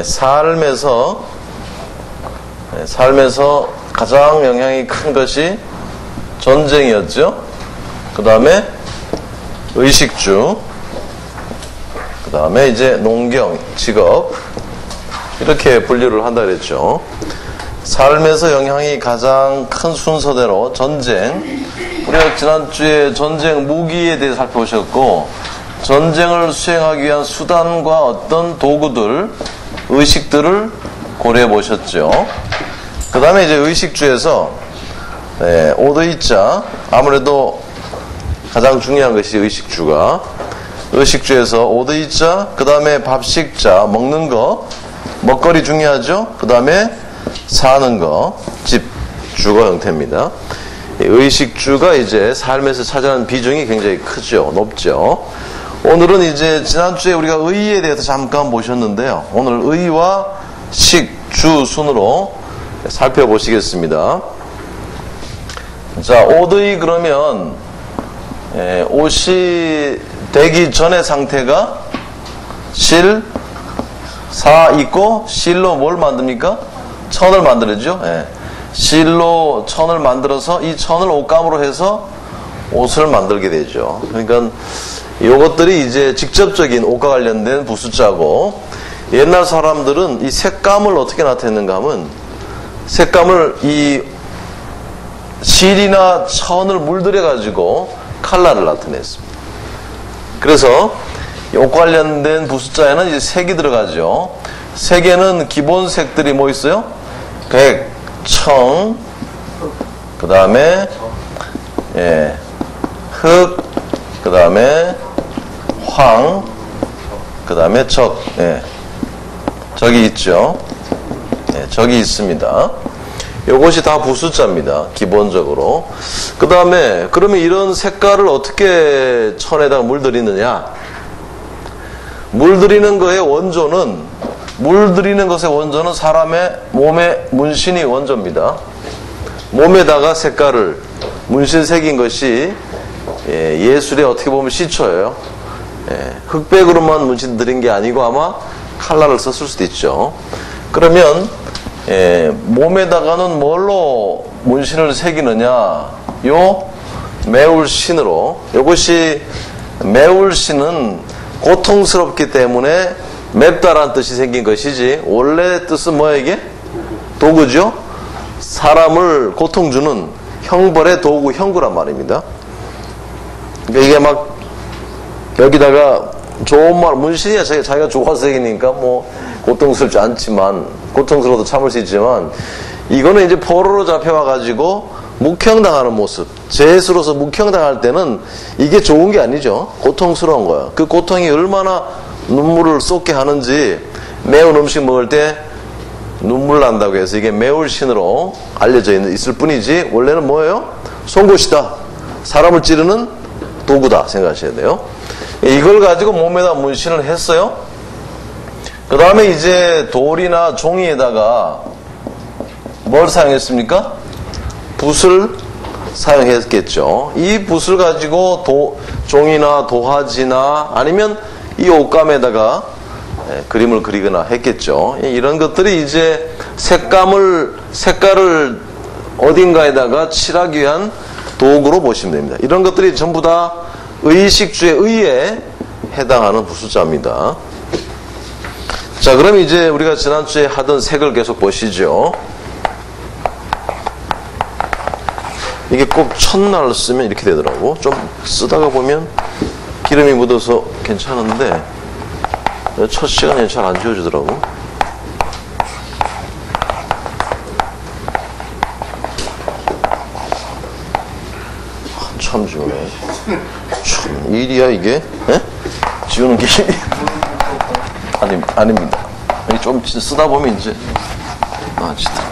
삶에서 가장 영향이 큰 것이 전쟁이었죠. 그 다음에 의식주, 그 다음에 이제 농경, 직업, 이렇게 분류를 한다 그랬죠. 삶에서 영향이 가장 큰 순서대로 전쟁, 우리가 지난주에 전쟁 무기에 대해 살펴보셨고, 전쟁을 수행하기 위한 수단과 어떤 도구들, 의식들을 고려해 보셨죠. 그 다음에 이제 의식주에서 오더이자, 아무래도 가장 중요한 것이 의식주에서 오더이자, 그 다음에 밥식자, 먹는 거, 먹거리 중요하죠. 그 다음에 사는 거, 집, 주거 형태입니다. 의식주가 이제 삶에서 차지하는 비중이 굉장히 크죠. 높죠. 오늘은 이제 지난주에 우리가 의에 대해서 잠깐 보셨는데요. 오늘 의와 식, 주 순으로 살펴보시겠습니다. 자, 옷의 그러면 옷이 되기 전의 상태가 실, 사 있고 실로 뭘 만듭니까? 천을 만들죠. 실로 천을 만들어서 이 천을 옷감으로 해서 옷을 만들게 되죠. 그러니까 이것들이 이제 직접적인 옷과 관련된 부수자고, 옛날 사람들은 이 색감을 어떻게 나타냈는가 하면 색감을 이 실이나 천을 물들여 가지고 컬러를 나타냈습니다. 그래서 옷과 관련된 부수자에는 이제 색이 들어가죠. 색에는 기본 색들이 뭐 있어요? 백, 청, 그 다음에 흑, 그 다음에 황, 그 다음에 적, 적이 있죠. 적이 있습니다. 요것이 다 부수자입니다. 기본적으로. 그 다음에 그러면 이런 색깔을 어떻게 천에다가 물들이느냐? 물들이는 것의 원조는 사람의 몸의 문신이 원조입니다. 몸에다가 색깔을 문신 새긴 것이 예술의 어떻게 보면 시초예요. 흑백으로만 문신 들인 게 아니고 아마 칼라를 썼을 수도 있죠. 그러면 몸에다가는 뭘로 문신을 새기느냐? 요 매울신으로. 이것이 매울신은 고통스럽기 때문에 맵다라는 뜻이 생긴 것이지, 원래 뜻은 뭐야 이게? 도구죠. 사람을 고통 주는 형벌의 도구, 형구란 말입니다. 그러니까 이게 막 여기다가 좋은 말, 문신이야 자기가 좋아서 새기니까 뭐 고통스럽지 않지만, 고통스러워도 참을 수 있지만, 이거는 이제 포로로 잡혀와가지고 묵형당하는 모습, 죄수로서 묵형당할 때는 이게 좋은 게 아니죠. 고통스러운 거야. 그 고통이 얼마나 눈물을 쏟게 하는지, 매운 음식 먹을 때 눈물 난다고 해서 이게 매울신으로 알려져 있을 뿐이지, 원래는 뭐예요? 송곳이다. 사람을 찌르는 도구다 생각하셔야 돼요. 이걸 가지고 몸에다 문신을 했어요. 그 다음에 이제 돌이나 종이에다가 뭘 사용했습니까? 붓을 사용했겠죠. 이 붓을 가지고 종이나 도화지나 아니면 이 옷감에다가 그림을 그리거나 했겠죠. 이런 것들이 이제 색깔을 어딘가에다가 칠하기 위한 도구로 보시면 됩니다. 이런 것들이 전부 다 의식주의 의에 해당하는 부수자입니다. 자, 그럼 이제 우리가 지난주에 하던 색을 계속 보시죠. 이게 꼭 첫날 쓰면 이렇게 되더라고. 좀 쓰다가 보면 기름이 묻어서 괜찮은데 첫 시간에 잘 안 지워지더라고. 참 지우네. 참 일이야 이게. 지우는 게 아닙니다. 좀 쓰다 보면 이제 진짜.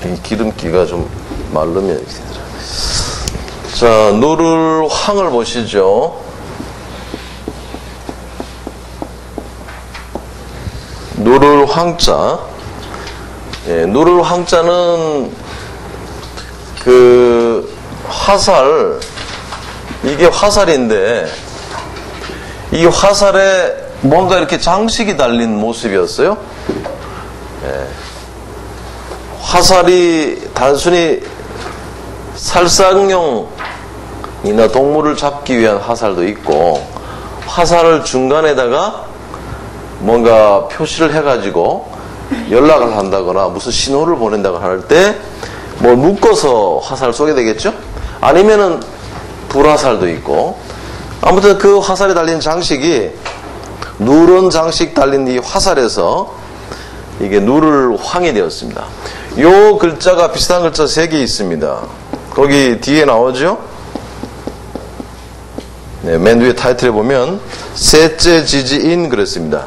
이 기름기가 좀 마르면 이렇게 되더라. 자, 누를 황을 보시죠. 누를 황자. 누를 황자는 그 화살, 이게 화살인데 이 화살에 뭔가 이렇게 장식이 달린 모습이었어요. 예. 화살이 단순히 살상용이나 동물을 잡기 위한 화살도 있고, 화살을 중간에다가 뭔가 표시를 해가지고 연락을 한다거나 무슨 신호를 보낸다거나 할 때 뭐 묶어서 화살 쏘게 되겠죠? 아니면은 불화살도 있고, 아무튼 그 화살에 달린 장식이 누런 장식 달린 이 화살에서 이게 누를 황이 되었습니다. 요 글자가 비슷한 글자 3개 있습니다. 거기 뒤에 나오죠? 네, 맨 위에 타이틀에 보면 셋째 지지인 그랬습니다.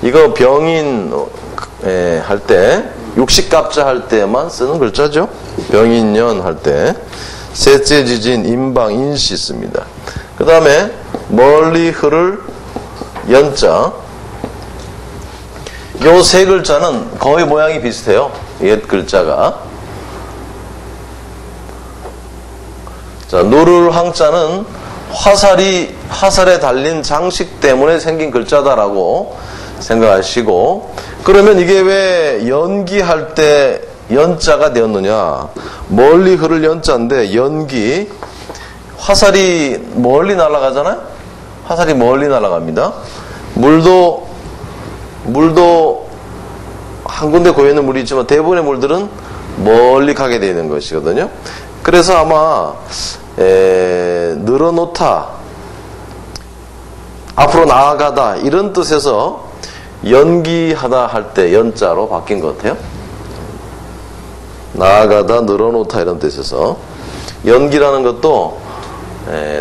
이거 병인 할 때, 육식갑자 할 때만 쓰는 글자죠. 병인년 할 때 셋째 지지인 임방 인시 씁니다. 그 다음에 멀리 흐를 연자, 요 3글자는 거의 모양이 비슷해요. 옛 글자가. 자, 누를 황자는 화살에 달린 장식 때문에 생긴 글자다라고 생각하시고, 그러면 이게 왜 연기할 때 연자가 되었느냐? 멀리 흐를 연자인데, 연기, 화살이 멀리 날아가잖아요? 화살이 멀리 날아갑니다. 물도 한 군데 고여있는 물이 있지만 대부분의 물들은 멀리 가게 되어 있는 것이거든요. 그래서 아마 늘어놓다, 앞으로 나아가다 이런 뜻에서 연기하다 할 때 연자로 바뀐 것 같아요. 나아가다, 늘어놓다 이런 뜻에서. 연기라는 것도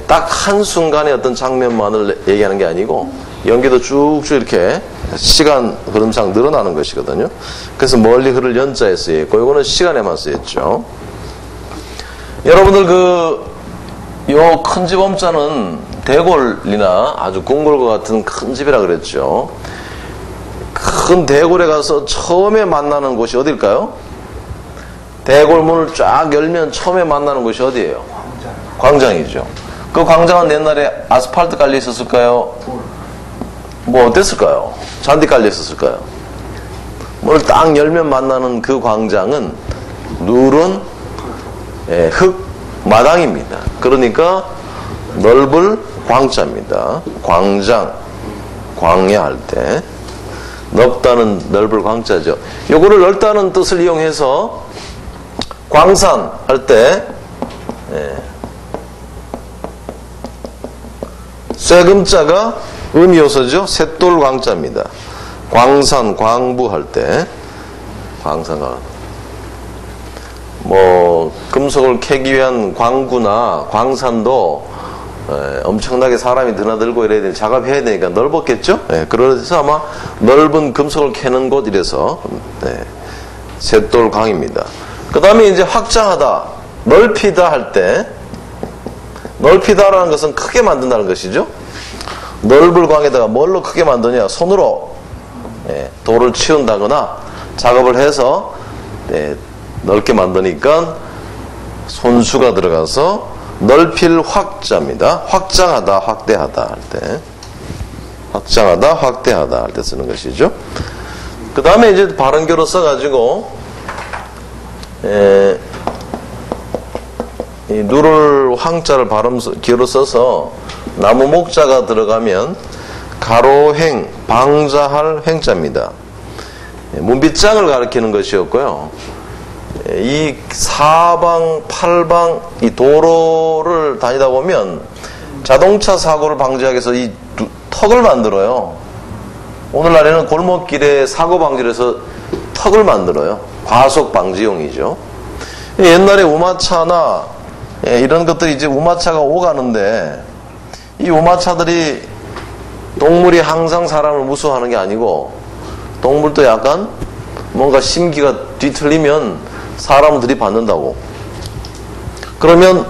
딱 한순간의 어떤 장면만을 얘기하는 게 아니고, 연기도 쭉쭉 이렇게 시간 흐름상 늘어나는 것이거든요. 그래서 멀리 흐를 연자에 쓰여있고, 이거는 시간에만 쓰였죠. 여러분들 요 큰 집 엄자는 대골이나 아주 궁궐과 같은 큰 집이라 그랬죠. 큰 대골에 가서 처음에 만나는 곳이 어딜까요? 대골 문을 쫙 열면 처음에 만나는 곳이 어디예요? 광장이죠. 그 광장은 옛날에 아스팔트 깔려 있었을까요? 뭐 어땠을까요? 잔디 깔려 있었을까요? 문을 딱 열면 만나는 그 광장은 누런 흙 마당입니다. 그러니까 넓을 광자입니다. 광장, 광야할 때 넓다는 넓을 광자죠. 요거를 넓다는 뜻을 이용해서 광산 할 때 쇠금자가 음이어서죠. 셋돌 광자입니다. 광산, 광부 할 때 광산가 뭐 금속을 캐기 위한 광구나 광산도 엄청나게 사람이 드나들고 이래야 되니 작업해야 되니까 넓었겠죠. 그래서 아마 넓은 금속을 캐는 곳 이래서 셋돌광입니다. 그 다음에 이제 확장하다, 넓히다 할 때, 넓히다라는 것은 크게 만든다는 것이죠. 넓을 광에다가 뭘로 크게 만드냐? 손으로 돌을 치운다거나 작업을 해서 넓게 만드니까 손수가 들어가서 넓힐 확자입니다. 확장하다, 확대하다 할 때, 확장하다, 확대하다 할 때 쓰는 것이죠. 그 다음에 이제 발음교로 써가지고 이 누를 황자를 발음기로 써서 나무 목자가 들어가면 가로행, 방자할 횡자입니다. 문빗장을 가리키는 것이었고요. 이 사방, 팔방, 이 도로를 다니다 보면 자동차 사고를 방지하기 위해서 이 턱을 만들어요. 오늘날에는 골목길에 사고 방지를 해서 턱을 만들어요. 과속 방지용이죠. 옛날에 우마차나 이런 것들이 이제 우마차가 오가는데, 이 우마차들이 동물이 항상 사람을 무서워하는 게 아니고, 동물도 약간 뭔가 심기가 뒤틀리면 사람을 들이받는다고. 그러면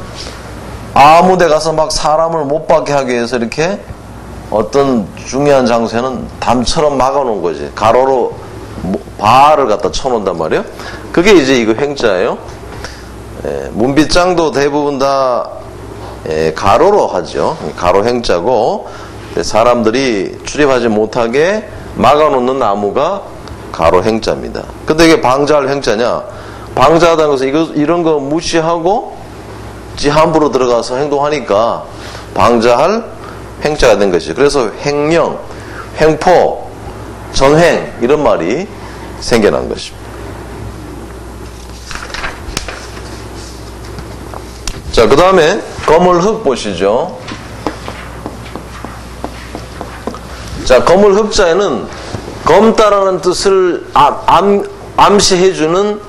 아무 데 가서 막 사람을 못 받게 하기 위해서 이렇게 어떤 중요한 장소에는 담처럼 막아놓은 거지. 가로로 발을 갖다 쳐놓는단 말이에요. 그게 이제 이거 횡자예요. 문빗장도 대부분 다 가로로 하죠. 가로 행자고 사람들이 출입하지 못하게 막아놓는 나무가 가로 행자입니다. 근데 이게 방자할 행자냐? 방자하다는 것은 이런 거 무시하고 지 함부로 들어가서 행동하니까 방자할 행자가 된 것이죠. 그래서 횡령, 횡포, 정행 이런 말이 생겨난 것입니다. 자, 그 다음에 거물흙 보시죠. 자, 거물흙자에는 검다라는 뜻을 암시해주는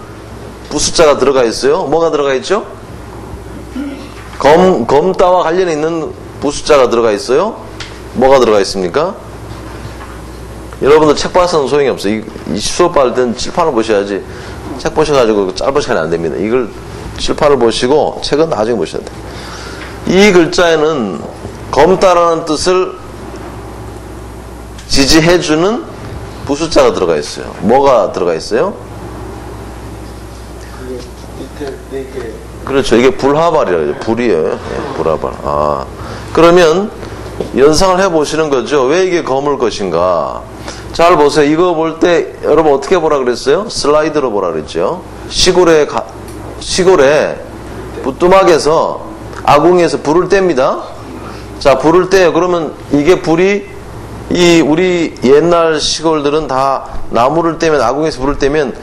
부수자가 들어가 있어요. 뭐가 들어가 있죠? 검다와 관련이 있는 부수자가 들어가 있어요. 뭐가 들어가 있습니까? 여러분들 책 봐서는 소용이 없어요. 이 수업 받을 때는 칠판을 보셔야지. 책 보셔가지고 짧은 시간이 안 됩니다. 이걸 칠판을 보시고 책은 나중에 보셔야 돼요. 이 글자에는 검다라는 뜻을 지지해주는 부수자가 들어가 있어요. 뭐가 들어가 있어요? 그렇죠. 이게 불하발이라고 하죠. 불이에요. 네, 불하발. 아, 그러면 연상을 해보시는 거죠. 왜 이게 검을 것인가? 잘 보세요. 이거 볼 때 여러분 어떻게 보라 그랬어요? 슬라이드로 보라 그랬죠. 시골에 부뚜막에서 아궁이에서 불을 뗍니다. 자, 불을 떼요. 그러면 이게 불이 우리 옛날 시골들은 다 나무를 떼면 아궁이에서 불을 떼면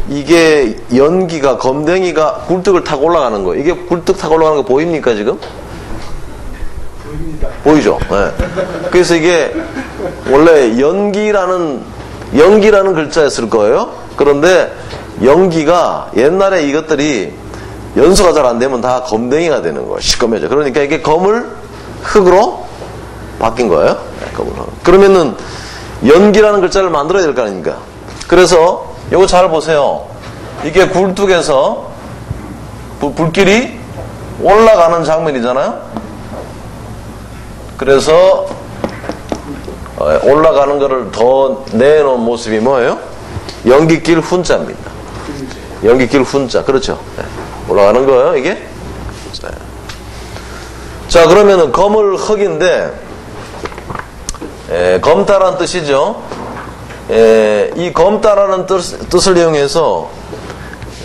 이게 연기가 검댕이가 굴뚝을 타고 올라가는 거예요. 이게 굴뚝 타고 올라가는 거 보입니까 지금? 보이죠? 네. 그래서 이게 원래 연기라는 글자였을 거예요. 그런데 연기가 옛날에 이것들이 연소가 잘 안 되면 다 검댕이가 되는 거예요. 시꺼매져. 그러니까 이게 검을 흙으로 바뀐 거예요. 네, 검을 흙. 그러면은 연기라는 글자를 만들어야 될 거 아닙니까? 그래서 이거 잘 보세요. 이게 굴뚝에서 불길이 올라가는 장면이잖아요. 그래서 올라가는 거를 더 내놓은 모습이 뭐예요? 연기길 훈자입니다. 연기길 훈자. 그렇죠. 네. 올라가는 거예요, 이게? 자, 그러면은 검을 흙인데 검다라는 뜻이죠. 이 검다라는 뜻을 이용해서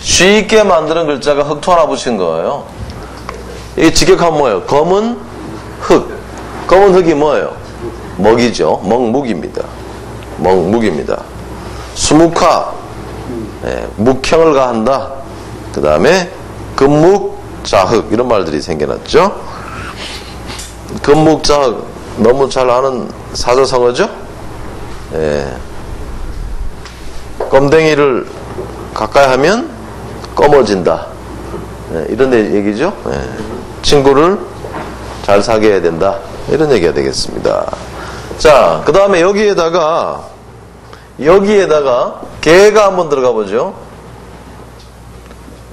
쉽게 만드는 글자가 흙토 하나 붙인 거예요. 이 직역하면 뭐예요? 검은 흙. 검은 흙이 뭐예요? 먹이죠. 먹묵입니다. 먹묵입니다. 수묵화, 묵형을 가한다. 그 다음에 금묵자흙 이런 말들이 생겨났죠. 금묵자흙 너무 잘 아는 사자성어죠. 검댕이를 가까이 하면 검어진다. 이런 얘기죠. 친구를 잘 사귀어야 된다. 이런 얘기가 되겠습니다. 자, 그 다음에 여기에다가 개가 한번 들어가 보죠.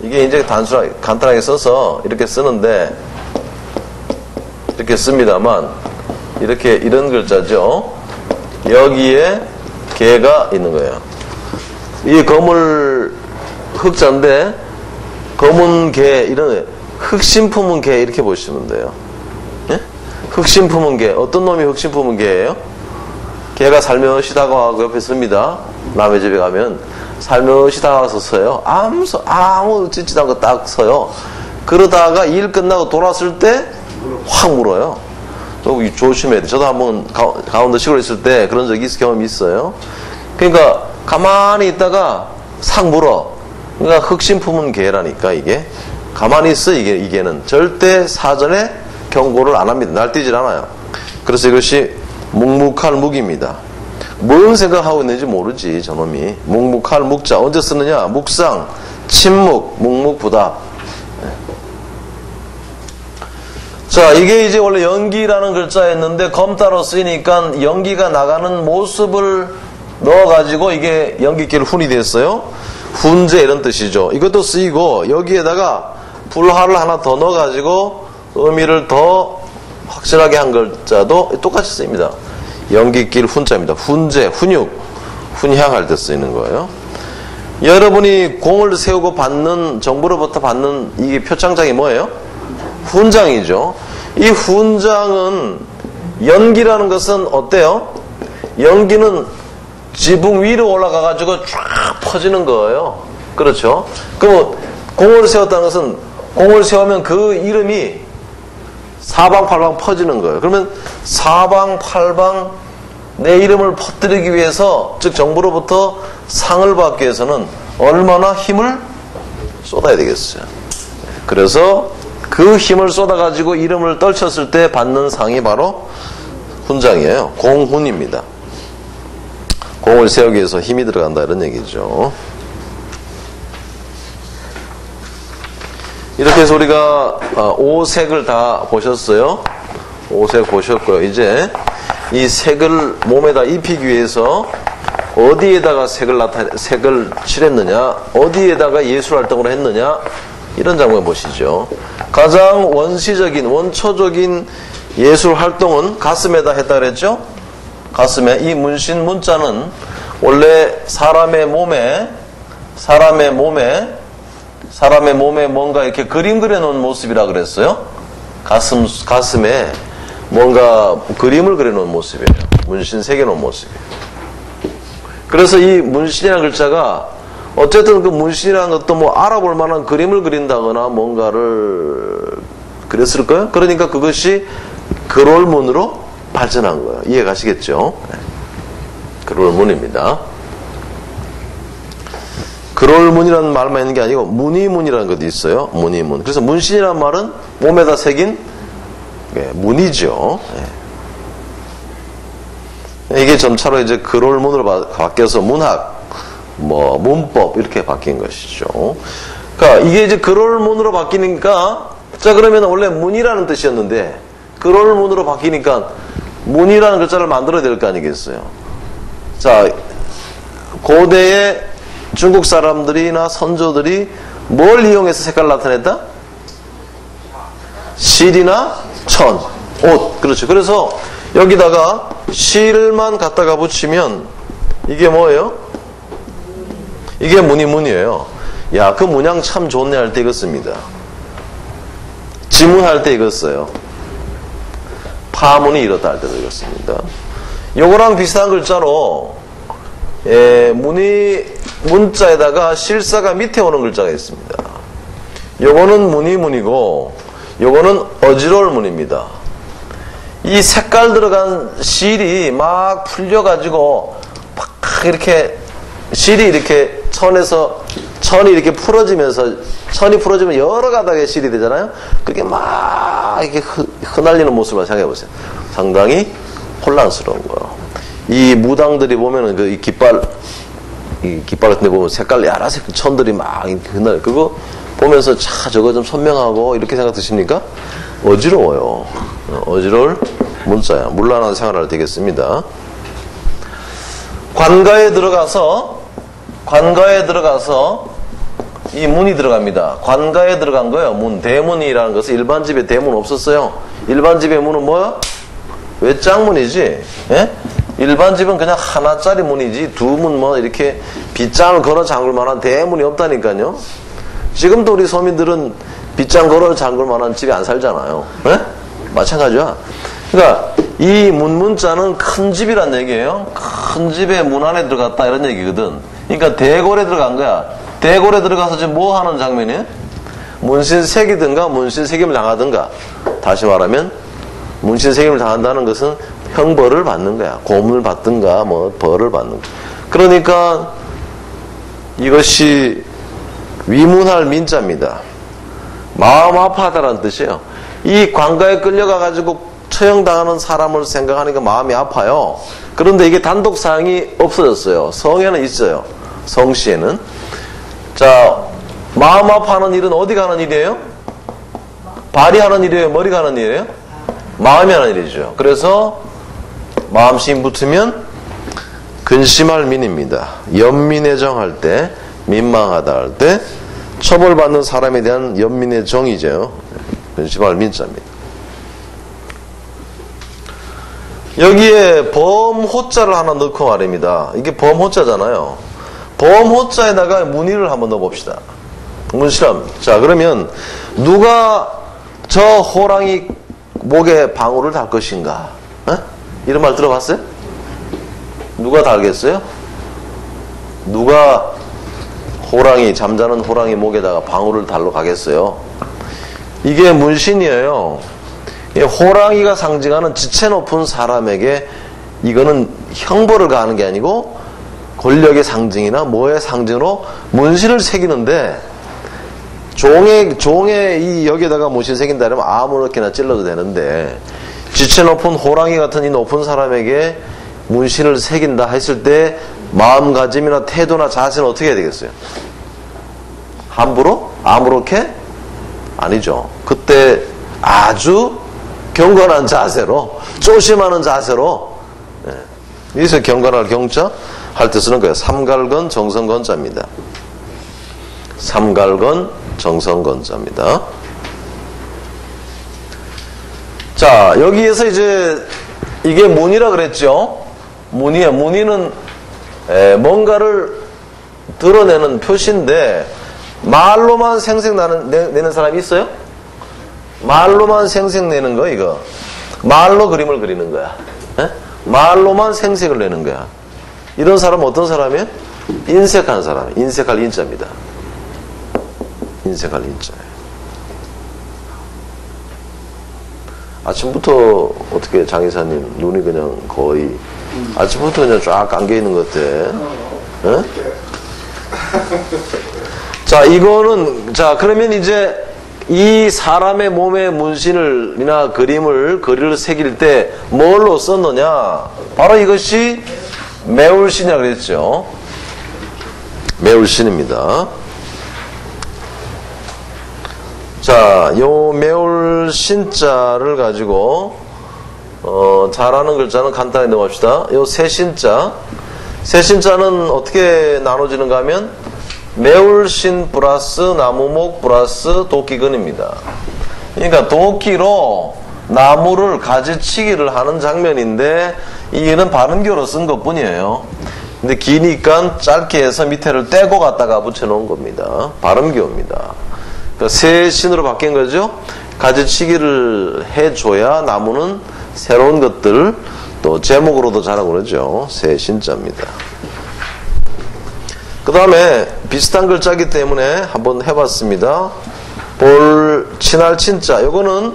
이게 이제 간단하게 써서 이렇게 쓰는데, 이렇게 씁니다만, 이런 글자죠. 여기에 개가 있는 거예요. 이 검을 흑자인데, 검은 개, 이런, 흑심품은 개, 이렇게 보시면 돼요. 예? 흑심품은 개. 어떤 놈이 흑심품은 개예요? 개가 살며시 다가가고 옆에 씁니다. 남의 집에 가면 살며시 다가가서 서요. 아무 찢지도 않고 딱 서요. 그러다가 일 끝나고 돌았을 때 확 물어요. 조심해야 돼. 저도 한번 강원도 시골에 있을 때 그런 경험이 있어요. 그러니까 가만히 있다가 싹 물어. 그러니까 흑심품은 개라니까 이게. 가만히 있어 이게는. 절대 사전에 경고를 안 합니다. 날뛰질 않아요. 그래서 이것이 묵묵할 묵입니다. 뭘 생각하고 있는지 모르지 저놈이. 묵묵할 묵자 언제 쓰느냐? 묵상, 침묵, 묵묵부답. 자, 이게 이제 원래 연기라는 글자였는데 검따로 쓰이니까 연기가 나가는 모습을 넣어가지고 이게 연기길 훈이 됐어요. 훈제 이런 뜻이죠. 이것도 쓰이고 여기에다가 불화를 하나 더 넣어가지고 의미를 더 확실하게 한 글자도 똑같이 쓰입니다. 연기길 훈자입니다. 훈제, 훈육, 훈향할 때 쓰이는 거예요. 여러분이 공을 세우고 받는, 정부로부터 받는 이게 표창장이 뭐예요? 훈장이죠. 이 훈장은 연기라는 것은 어때요? 연기는 지붕 위로 올라가가지고 쫙 퍼지는 거예요. 그렇죠? 그럼 공을 세웠다는 것은 공을 세우면 그 이름이 사방팔방 퍼지는 거예요. 그러면 사방팔방 내 이름을 퍼뜨리기 위해서, 즉 정부로부터 상을 받기 위해서는 얼마나 힘을 쏟아야 되겠어요. 그래서 그 힘을 쏟아가지고 이름을 떨쳤을 때 받는 상이 바로 훈장이에요. 공훈입니다. 공을 세우기 위해서 힘이 들어간다 이런 얘기죠. 이렇게 해서 우리가 5색을 다 보셨어요. 5색 보셨고요. 이제 이 색을 몸에다 입히기 위해서 어디에다가 색을 칠했느냐, 어디에다가 예술활동을 했느냐, 이런 장면 보시죠. 가장 원시적인, 원초적인 예술활동은 가슴에다 했다 그랬죠? 가슴에. 이 문신 문자는 원래 사람의 몸에 뭔가 이렇게 그림 그려놓은 모습이라 그랬어요. 가슴에 뭔가 그림을 그려놓은 모습이에요. 문신 새겨놓은 모습이에요. 그래서 이 문신이라는 글자가 어쨌든 그 문신이라는 것도 뭐 알아볼 만한 그림을 그린다거나 뭔가를 그렸을 거예요. 그러니까 그것이 글올문으로 발전한 거예요. 이해가시겠죠? 네. 글올문입니다. 글올문이라는 말만 있는 게 아니고 무늬문이라는 것도 있어요. 무늬문. 그래서 문신이라는 말은 몸에다 새긴 문이죠. 이게 점차로 이제 글올문으로 바뀌어서 문학, 문법 이렇게 바뀐 것이죠. 그러니까 이게 이제 글올문으로 바뀌니까, 자 그러면 원래 문이라는 뜻이었는데 글올문으로 바뀌니까 문이라는 글자를 만들어야 될 거 아니겠어요. 자, 고대의 중국 사람들이나 선조들이 뭘 이용해서 색깔을 나타냈다? 실이나 천, 옷. 그렇죠. 그래서 여기다가 실만 갖다가 붙이면 이게 뭐예요? 이게 무늬문이에요. 야, 그 문양 참 좋네 할 때 이거 씁니다. 지문할 때 이거 써요. 파문이 이렇다 할 때도 이거 씁니다. 요거랑 비슷한 글자로 문자에다가 실사가 밑에 오는 글자가 있습니다. 요거는 무늬문이고 요거는 어지러울문입니다. 이 색깔 들어간 실이 막 풀려가지고 막 이렇게 실이 이렇게 천이 이렇게 풀어지면서, 천이 풀어지면 여러 가닥의 실이 되잖아요. 그게 막 이렇게 흩날리는 모습을 생각해 보세요. 상당히 혼란스러운 거예요. 이 무당들이 보면은 이 깃발 같은 데 보면 색깔 야라색 천들이 막 흩날려. 그거 보면서 저거 좀 선명하고 이렇게 생각 드십니까? 어지러워요. 어지러울 문자야. 문란한 생활을 되겠습니다. 관가에 들어가서 이 문이 들어갑니다. 관가에 들어간 거예요. 문, 대문이라는 것은 일반 집에 대문 없었어요. 일반 집의 문은 뭐야? 외장문이지. 예? 일반 집은 그냥 하나짜리 문이지 두 문 이렇게 빗장을 걸어 잠글 만한 대문이 없다니까요. 지금도 우리 서민들은 빗장 걸어 잠글 만한 집에 안 살잖아요. 예? 마찬가지야. 그러니까 이 문자는 큰 집이란 얘기예요. 큰 집에 문 안에 들어갔다 이런 얘기거든. 그러니까 대궐에 들어간 거야. 대궐에 들어가서 지금 뭐 하는 장면이에요? 문신 새기든가 문신 새김을 당하든가. 다시 말하면 문신 새김을 당한다는 것은 형벌을 받는 거야. 고문을 받든가 벌을 받는 거야. 그러니까 이것이 위문할 민자입니다. 마음 아파하다라는 뜻이에요. 이 관가에 끌려가가지고 처형당하는 사람을 생각하니까 마음이 아파요. 그런데 이게 단독 사항이 없어졌어요. 성에는 있어요. 성시에는. 자, 마음 아파하는 일은 어디 가는 일이에요? 발이 하는 일이에요? 머리가 하는 일이에요? 마음이 하는 일이죠. 그래서 마음심 붙으면 근심할 민입니다. 연민의 정할 때, 민망하다 할 때 처벌받는 사람에 대한 연민의 정이죠. 근심할 민자입니다. 여기에 범호자를 하나 넣고 말입니다. 이게 범호자잖아요. 범호자에다가 문의를 한번 넣어봅시다. 문실함. 자, 그러면 누가 저 호랑이 목에 방울을 달 것인가? 어? 이런 말 들어봤어요? 누가 달겠어요? 누가 호랑이, 잠자는 호랑이 목에다가 방울을 달러 가겠어요? 이게 문신이에요. 호랑이가 상징하는 지체 높은 사람에게 이거는 형벌을 가하는 게 아니고 권력의 상징이나 뭐의 상징으로 문신을 새기는데, 종의 이 여기에다가 문신 새긴다 그러면 아무렇게나 찔러도 되는데, 지체 높은 호랑이 같은 이 높은 사람에게 문신을 새긴다 했을 때 마음가짐이나 태도나 자세는 어떻게 해야 되겠어요? 함부로? 아무렇게? 아니죠. 그때 아주 경건한 자세로, 조심하는 자세로, 여기서 경건할 경자 할 때 쓰는 거예요. 삼갈건 정성건자입니다. 삼갈건 정성건자입니다. 자, 여기에서 이제 이게 문이라 그랬죠. 문이에요. 문의는 뭔가를 드러내는 표시인데, 말로만 생색내는 사람이 있어요? 말로만 생색내는 거, 이거. 말로 그림을 그리는 거야. 에? 말로만 생색을 내는 거야. 이런 사람은 어떤 사람이에요? 인색한 사람. 인색할 인자입니다. 인색할 인자예요. 아침부터 어떻게 장의사님 눈이 그냥 거의 아침부터 그냥 쫙 감겨 있는 것 같아. 에? 자, 이거는, 자, 그러면 이제 이 사람의 몸에 문신을이나 글을 새길 때 뭘로 썼느냐? 바로 이것이 매울신이라고 그랬죠. 매울신입니다. 자, 요 매울신자를 가지고 잘하는 글자는 간단히 넘어갑시다. 요 세신자. 세신자는 어떻게 나눠지는가 하면 매울신 플러스 나무목 플러스 도끼근입니다. 그러니까 도끼로 나무를 가지치기를 하는 장면인데, 이게는 발음교로 쓴 것 뿐이에요. 근데 기니까 짧게 해서 밑에를 떼고 갖다가 붙여놓은 겁니다. 발음교입니다. 그러니까 세신으로 바뀐 거죠. 가지치기를 해줘야 나무는 새로운 것들, 또 제목으로도 자라고 그러죠. 세신자입니다. 그 다음에 비슷한 글자이기 때문에 한번 해봤습니다. 친할친자. 요거는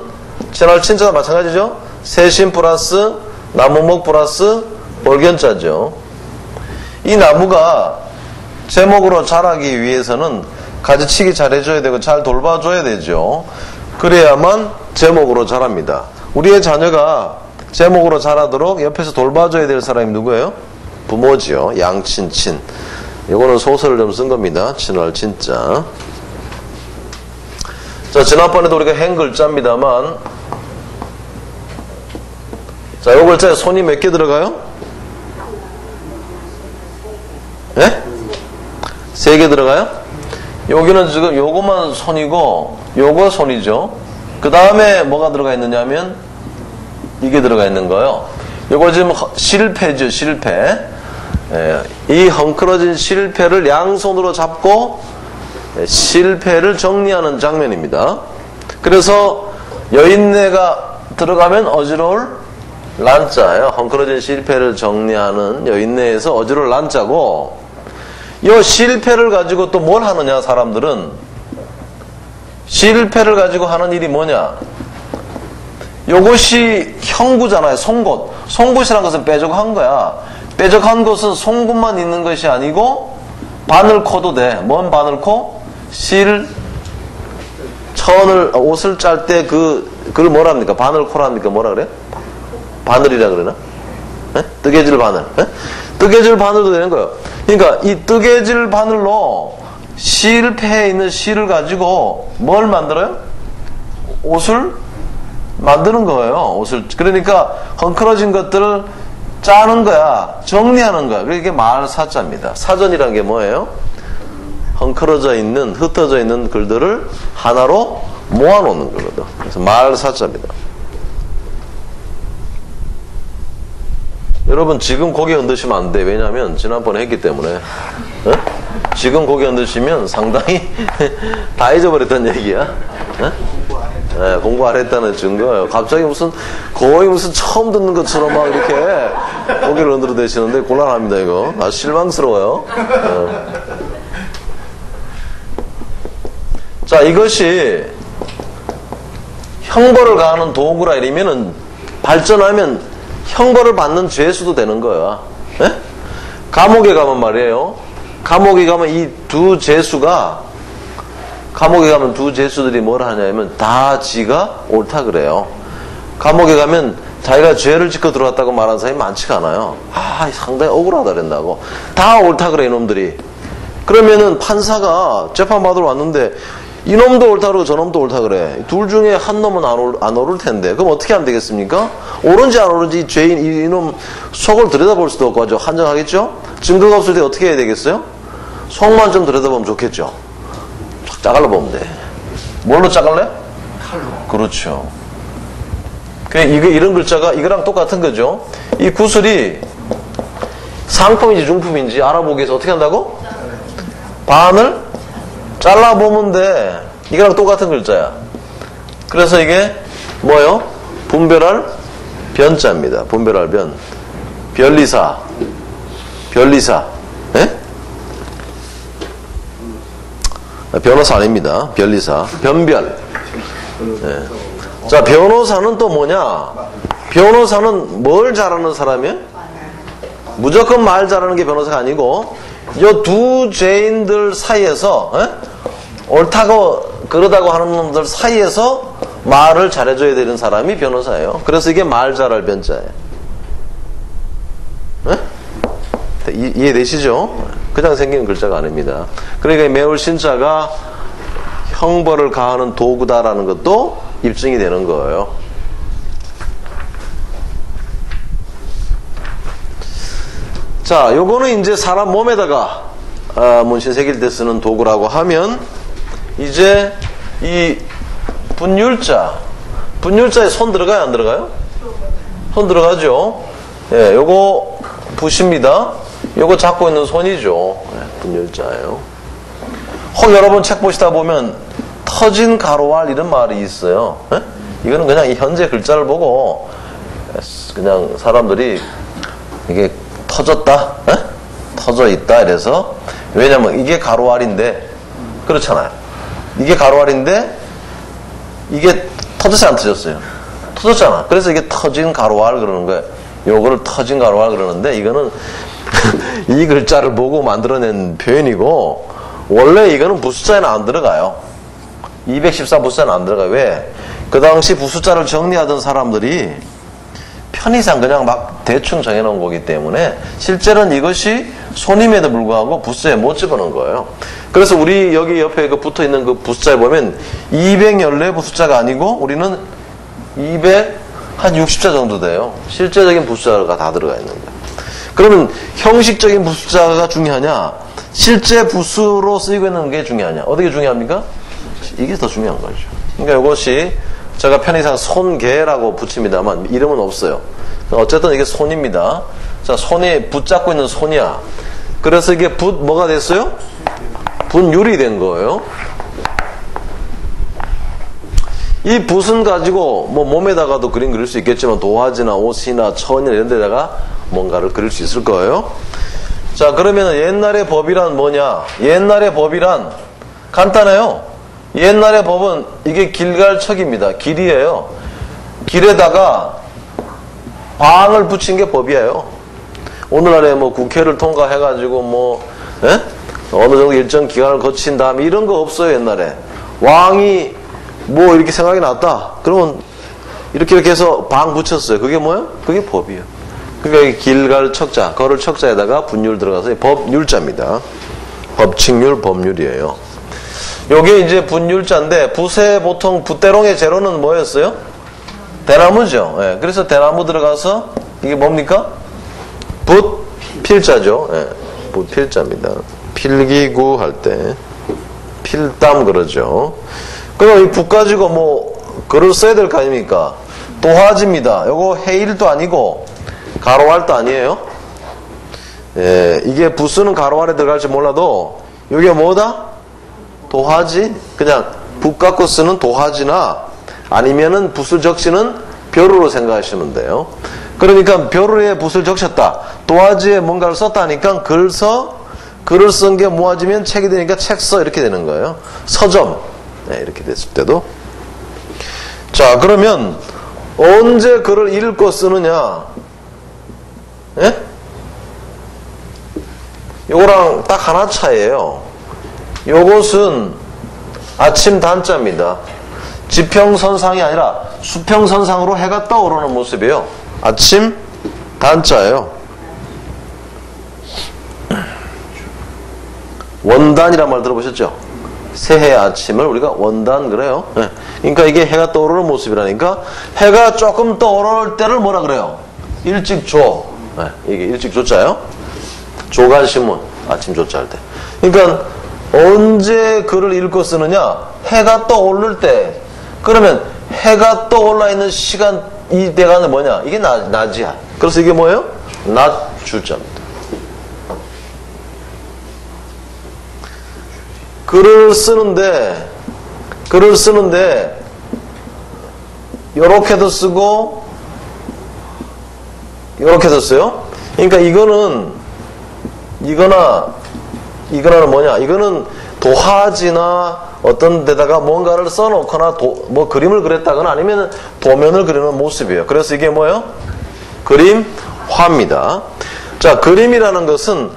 친할친자와 마찬가지죠. 세신 플러스 나무목 플러스 볼견자죠. 이 나무가 제목으로 자라기 위해서는 가지치기 잘 해줘야 되고 잘 돌봐줘야 되죠. 그래야만 제목으로 자랍니다. 우리의 자녀가 제목으로 자라도록 옆에서 돌봐줘야 될 사람이 누구예요? 부모지요. 양친친. 이거는 소설을 좀 쓴 겁니다. 친할친자. 자, 지난번에도 우리가 한 글자입니다만, 자, 요 글자에 손이 몇 개 들어가요? 예? 3개 들어가요? 여기는 지금 요거만 손이고 요거 손이죠. 그 다음에 뭐가 들어가 있느냐 하면 이게 들어가 있는 거예요. 요거 지금 실패죠. 실패. 이 헝클어진 실패를 양손으로 잡고 실패를 정리하는 장면입니다. 그래서 여인네가 들어가면 어지러울 란자예요. 헝클어진 실패를 정리하는 여인네에서 어지러울 란자고, 이 실패를 가지고 또 뭘 하느냐, 사람들은. 실패를 가지고 하는 일이 뭐냐? 요것이 형구잖아요. 송곳. 송곳이라는 것은 뾰족한 거야. 뾰족한 것은 송곳만 있는 것이 아니고 바늘코도 돼. 뭔 바늘코? 옷을 짤 때 그걸 뭐라 합니까? 바늘코랍니까? 뭐라 그래요? 바늘이라 그러나? 에? 뜨개질 바늘. 에? 뜨개질 바늘도 되는 거예요. 그러니까 이 뜨개질 바늘로 실패해 있는 실을 가지고 뭘 만들어요? 옷을 만드는 거예요. 옷을. 그러니까 헝클어진 것들을 짜는 거야. 정리하는 거야. 그게 말사자입니다. 사전이란 게 뭐예요? 헝클어져 있는, 흩어져 있는 글들을 하나로 모아놓는 거거든. 그래서 말사자입니다. 여러분, 지금 고개 흔드시면 안 돼. 왜냐하면 지난번에 했기 때문에. 어? 지금 고개 흔드시면 상당히 다 잊어버렸단 얘기야. 어? 예, 공부 안 했다는 증거예요. 갑자기 거의 무슨 처음 듣는 것처럼 막 이렇게 고개를 흔들어 대시는데 곤란합니다, 이거. 아주 실망스러워요. 예. 자, 이것이 형벌을 가하는 도구라 이러면은 발전하면 형벌을 받는 죄수도 되는 거야. 예? 감옥에 가면 말이에요. 감옥에 가면 이 두 죄수가 감옥에 가면 두 죄수들이 뭘 하냐면 다 지가 옳다 그래요. 감옥에 가면 자기가 죄를 짓고 들어왔다고 말하는 사람이 많지가 않아요. 아, 상당히 억울하다 그런다고. 다 옳다 그래, 이놈들이. 그러면은 판사가 재판받으러 왔는데 이놈도 옳다 그러고 저놈도 옳다 그래. 둘 중에 한 놈은 안 옳을 텐데. 그럼 어떻게 하면 되겠습니까? 옳은지 안 옳은지 죄인 이놈 속을 들여다볼 수도 없고 아주 한정하겠죠? 증거가 없을 때 어떻게 해야 되겠어요? 속만 좀 들여다보면 좋겠죠? 짜갈라 보면 돼. 뭘로 짜갈래? 칼로. 그렇죠. 이런 글자가 이거랑 똑같은 거죠. 이 구슬이 상품인지 중품인지 알아보기 위해서 어떻게 한다고? 반을 잘라보면 돼. 이거랑 똑같은 글자야. 그래서 이게 뭐요? 분별할 변자입니다. 분별할 변. 변리사. 예? 변호사 아닙니다. 변리사. 변별. 예. 자, 변호사는 또 뭐냐? 변호사는 뭘 잘하는 사람이에요? 무조건 말 잘하는 게 변호사가 아니고 이 두 죄인들 사이에서 옳다고 그러다고 하는 놈들 사이에서 말을 잘해줘야 되는 사람이 변호사예요. 그래서 이게 말 잘할 변자예요. 이해되시죠? 그냥 생기는 글자가 아닙니다. 그러니까 매울 신자가 형벌을 가하는 도구다라는 것도 입증이 되는 거예요. 자, 요거는 이제 사람 몸에다가 문신 새길 때 쓰는 도구라고 하면 이제 이 분율자에 손 들어가요, 안 들어가요? 손 들어가죠. 예, 요거 붓입니다. 요거 잡고 있는 손이죠. 예, 분율자예요. 혹 여러분 책 보시다 보면 터진 가로알 이런 말이 있어요. 예? 이거는 그냥 이 현재 글자를 보고 그냥 사람들이 이게 터졌다, 에? 터져 있다 이래서. 왜냐면 이게 가로알인데 그렇잖아요. 이게 가로알인데 이게 터졌어요, 안 터졌어요? 터졌잖아. 그래서 이게 터진 가로알 그러는 거예요. 요거를 터진 가로알 그러는데 이거는 이 글자를 보고 만들어낸 표현이고 원래 이거는 부숫자에는 안 들어가요. 214 부숫자는 안 들어가요. 왜? 그 당시 부숫자를 정리하던 사람들이 편의상 그냥 막 대충 정해놓은 거기 때문에 실제로는 이것이 손임에도 불구하고 부숫자에 못 집어넣은 거예요. 그래서 우리 여기 옆에 그 붙어있는 그 부숫자에 보면 214 부숫자가 아니고 우리는 260자 정도 돼요. 실제적인 부숫자가 다 들어가 있는 거예요. 그러면 형식적인 부숫자가 중요하냐? 실제 부수로 쓰이고 있는 게 중요하냐? 어떻게 중요합니까? 이게 더 중요한 거죠. 그러니까 이것이 제가 편의상 손개라고 붙입니다만 이름은 없어요. 어쨌든 이게 손입니다. 자, 손이 붙잡고 있는 손이야. 그래서 이게 뭐가 됐어요? 분율이 된 거예요. 이 붓은 가지고 뭐 몸에다가도 그림 그릴 수 있겠지만 도화지나 옷이나 천이나 이런 데다가 뭔가를 그릴 수 있을 거예요. 자, 그러면 옛날의 법이란 뭐냐? 옛날의 법이란 간단해요. 옛날의 법은 이게 길갈척입니다. 길이에요. 길에다가 방을 붙인 게 법이에요. 오늘날에 뭐 국회를 통과해가지고 뭐 어느 정도 일정 기간을 거친 다음에 이런 거 없어요. 옛날에 왕이 뭐 이렇게 생각이 났다 그러면 이렇게 해서 방 붙였어요. 그게 뭐예요? 그게 법이에요. 그러니까 길갈척자, 걸을 척자에다가 분율 들어가서 법률자입니다. 법칙률, 법률이에요. 요게 이제 분율자인데 붓에 보통 붓대롱의 재료는 뭐였어요? 대나무죠. 예, 그래서 대나무 들어가서 이게 뭡니까? 붓필자죠. 예, 붓필자입니다. 필기구 할 때 필담 그러죠. 그럼 이 붓 가지고 뭐 글을 써야 될 거 아닙니까? 도화지입니다. 요거 해일도 아니고 가로알도 아니에요. 예, 이게 붓쓰는 가로알에 들어갈지 몰라도 이게 뭐다? 도화지? 그냥 붓 갖고 쓰는 도화지나 아니면은 붓을 적시는 벼루로 생각하시면 돼요. 그러니까 벼루에 붓을 적셨다. 도화지에 뭔가를 썼다니까 글을 쓴 게 모아지면 책이 되니까 책서 이렇게 되는 거예요. 서점. 네, 이렇게 됐을 때도. 자, 그러면 언제 글을 읽고 쓰느냐? 예? 요거랑 딱 하나 차이에요. 요것은 아침 단자입니다. 지평선상이 아니라 수평선상으로 해가 떠오르는 모습이에요. 아침 단자예요. 원단이란 말 들어보셨죠? 새해 아침을 우리가 원단 그래요. 네. 그러니까 이게 해가 떠오르는 모습이라니까 해가 조금 떠오를 때를 뭐라 그래요? 일찍조. 네. 이게 일찍조자예요. 조간신문 아침 조자 할 때. 그러니까 언제 글을 읽고 쓰느냐? 해가 떠오를 때. 그러면 해가 떠올라 있는 시간 이 대가는 뭐냐? 이게 낮이야. 그래서 이게 뭐예요? 낮 주자입니다. 글을 쓰는데 요렇게도 쓰고 요렇게도 써요. 그러니까 이거나는 뭐냐? 이거는 도화지나 어떤 데다가 뭔가를 써놓거나 뭐 그림을 그렸다거나 아니면 도면을 그리는 모습이에요. 그래서 이게 뭐예요? 그림화입니다. 자, 그림이라는 것은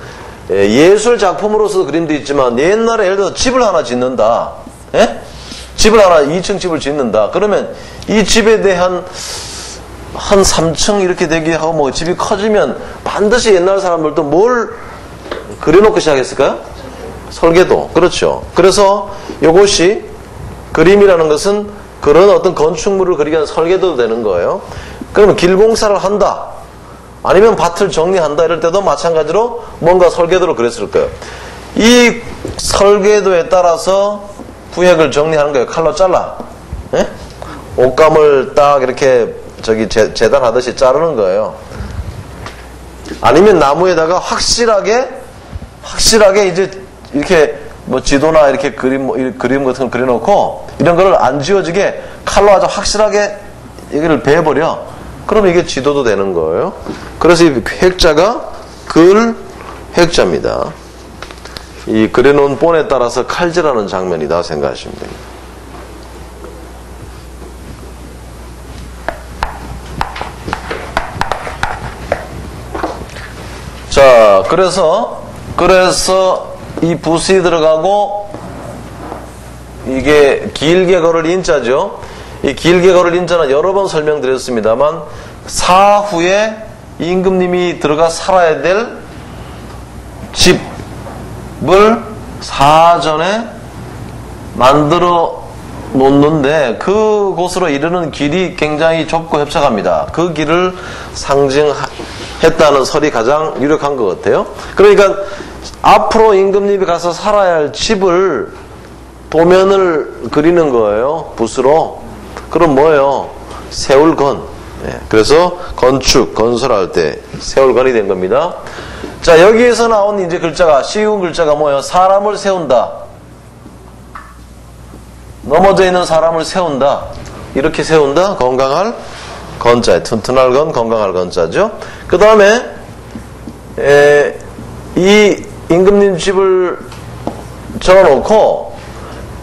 예술 작품으로서 그림도 있지만 옛날에 예를 들어서 집을 하나 짓는다. 예? 집을 하나 2층 집을 짓는다. 그러면 이 집에 대한 한 3층 이렇게 되게 하고 뭐 집이 커지면 반드시 옛날 사람들도 뭘 그려놓고 시작했을까요? 설계도. 그렇죠. 그래서 이것이 그림이라는 것은 그런 어떤 건축물을 그리기 위한 설계도 되는 거예요. 그러면 길공사를 한다. 아니면 밭을 정리한다 이럴 때도 마찬가지로 뭔가 설계도를 그렸을 거예요. 이 설계도에 따라서 구획을 정리하는 거예요. 칼로 잘라. 예? 옷감을 딱 이렇게 재단하듯이 자르는 거예요. 아니면 나무에다가 확실하게 이제 이렇게 뭐 지도나 이렇게 그림 같은 걸 그려놓고 이런 거를 안 지워지게 칼로 아주 확실하게 여기를 베어버려. 그럼 이게 지도도 되는 거예요. 그래서 이 획자가 글 획자입니다. 이 그려놓은 본에 따라서 칼질하는 장면이다 생각하시면 됩니다. 자, 그래서 이 붓이 들어가고 이게 길게 걸을 인자죠. 이 길게 걸을 인자는 여러 번 설명드렸습니다만 사후에 임금님이 들어가 살아야 될 집을 사전에 만들어 놓는데 그곳으로 이르는 길이 굉장히 좁고 협착합니다. 그 길을 상징했다는 설이 가장 유력한 것 같아요. 그러니까 앞으로 임금님이 가서 살아야 할 집을 도면을 그리는 거예요. 붓으로. 그럼 뭐예요? 세울건. 네. 그래서 건설할 때 세울건이 된 겁니다. 자, 여기에서 나온 이제 글자가, 쉬운 글자가 뭐예요? 사람을 세운다. 넘어져 있는 사람을 세운다. 이렇게 세운다. 건강할 건자에 튼튼할 건, 건강할 건자죠. 그 다음에 이 임금님 집을 적어놓고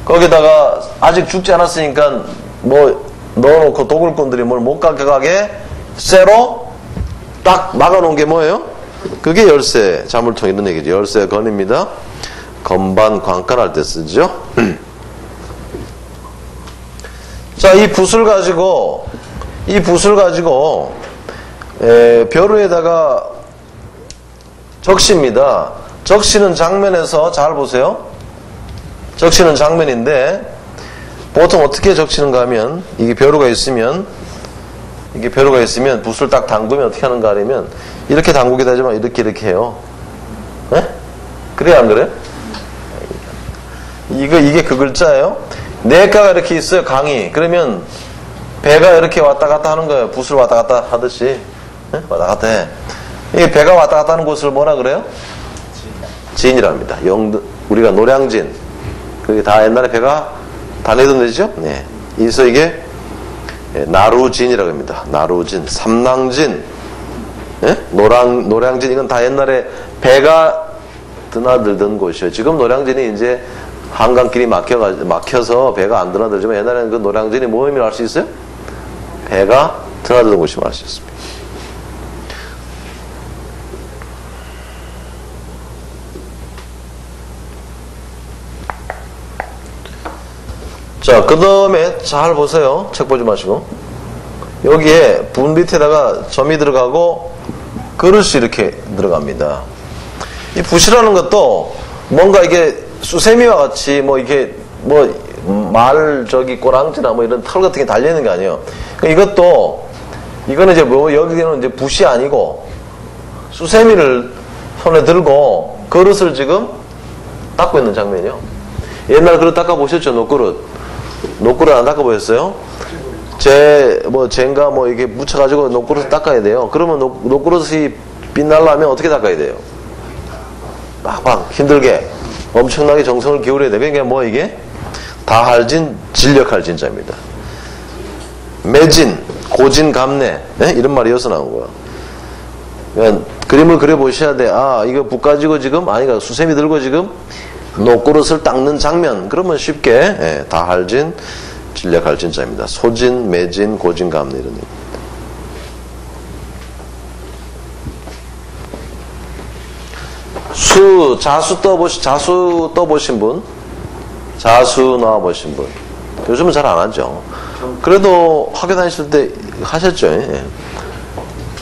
거기다가 아직 죽지 않았으니까 뭐 넣어놓고 도굴꾼들이 뭘 못 가게 쇠로 딱 막아놓은 게 뭐예요? 그게 열쇠, 자물통 이런 얘기죠. 열쇠 건입니다. 건반 관건할 때 쓰죠. 자, 이 붓을 가지고 벼루에다가 적십니다. 적시는 장면에서 잘 보세요. 적시는 장면인데 보통 어떻게 적시는가 하면 이게 벼루가 있으면 붓을 딱 담그면 어떻게 하는가 하면 이렇게 담그기도 하지만 이렇게 해요. 네? 그래야 안 그래요? 이게 그 글자예요. 내가가 이렇게 있어요. 강이. 그러면 배가 이렇게 왔다 갔다 하는 거예요. 붓을 왔다 갔다 하듯이. 네? 왔다 갔다 해. 이 배가 왔다 갔다 하는 곳을 뭐라 그래요? 진이랍니다. 우리가 노량진. 그게 다 옛날에 배가 다니던 데죠? 네. 그래서 이게 나루진이라고 합니다. 나루진, 삼낭진, 노량진, 이건 다 옛날에 배가 드나들던 곳이에요. 지금 노량진이 이제 한강길이 막혀서 배가 안 드나들지만 옛날에는 그 노량진이 뭐 의미를 알 수 있어요? 배가 드나들던 곳임을 알 수 있습니다. 자, 그 다음에 잘 보세요. 책 보지 마시고. 여기에 분 밑에다가 점이 들어가고 그릇이 이렇게 들어갑니다. 이 붓이라는 것도 뭔가 이게 수세미와 같이 뭐 이게 꼬랑지나 뭐 이런 털 같은 게 달려있는 게 아니에요. 이거는 이제 여기는 이제 붓이 아니고 수세미를 손에 들고 그릇을 지금 닦고 있는 장면이요. 옛날 그릇 닦아보셨죠? 녹그릇 안 닦아보셨어요? 젠가 이게 묻혀가지고 녹그릇을 닦아야 돼요. 그러면 녹그릇이 빛나려면 어떻게 닦아야 돼요? 막 힘들게 엄청나게 정성을 기울여야 돼요. 그러니까 이게 다할진, 진력할 진자입니다. 매진, 고진, 감내, 이런 말이 여기서 나온 거야. 그러니까 그림을 그려보셔야 돼. 이거 붓 가지고 지금, 그러니까 수세미 들고 지금 녹그릇을 닦는 장면. 그러면 쉽게 다할진, 진력할 진자입니다. 소진, 매진, 고진, 감내 이런 얘기입니다. 자수 떠보신 분? 자수 나와보신 분? 요즘은 잘 안 하죠. 그래도 학교 다니실 때 하셨죠.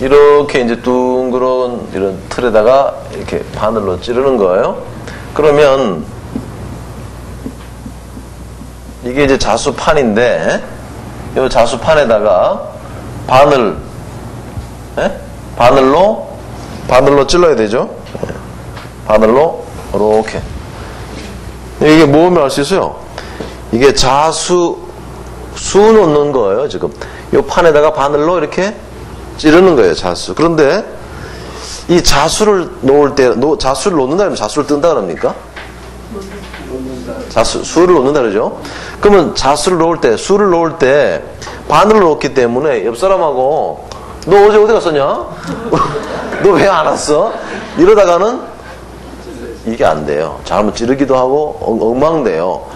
이렇게 이제 둥그런 이런 틀에다가 이렇게 바늘로 찌르는 거예요. 그러면 이게 이제 자수판인데 이 자수판에다가 바늘로 찔러야 되죠. 바늘로 이렇게. 이게 뭐면 알 수 있어요? 이게 수 놓는 거예요. 지금 이 판에다가 바늘로 이렇게 찌르는 거예요. 자수. 그런데 이 자수를 놓을 때 자수를 놓는다 그러면 자수를 뜬다 그럽니까? 수를 놓는다 그러죠. 그러면 수를 놓을 때 바늘을 놓기 때문에 옆 사람하고 너 어제 어디 갔었냐? 너 왜 안 왔어? 이러다가는 이게 안 돼요. 잘못 찌르기도 하고 엉망돼요.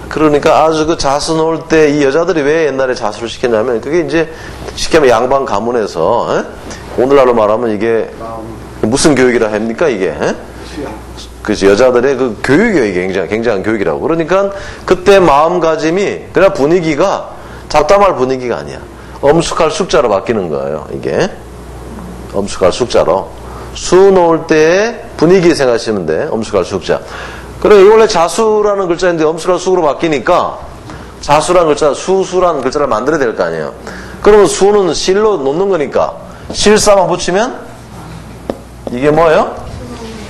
그러니까 아주 그 자수 놓을 때 이 여자들이 왜 옛날에 자수를 시켰냐면 그게 이제 쉽게 말하면 양반 가문에서 오늘날로 말하면 이게 무슨 교육이라 합니까 이게? 그렇지. 여자들의 그 교육이 굉장한 교육이라고. 그러니까 그때 마음가짐이 그냥 분위기가 잡담할 분위기가 아니야. 엄숙할 숙자로 바뀌는 거예요. 이게 엄숙할 숙자로. 수 놓을 때 분위기 생각하시면 돼. 엄숙할 숙자. 그래, 원래 자수라는 글자인데 엄숙할 숙으로 바뀌니까 자수라는 글자, 수수라는 글자를 만들어야 될 거 아니에요. 그러면 수는 실로 놓는 거니까 실사만 붙이면 이게 뭐예요?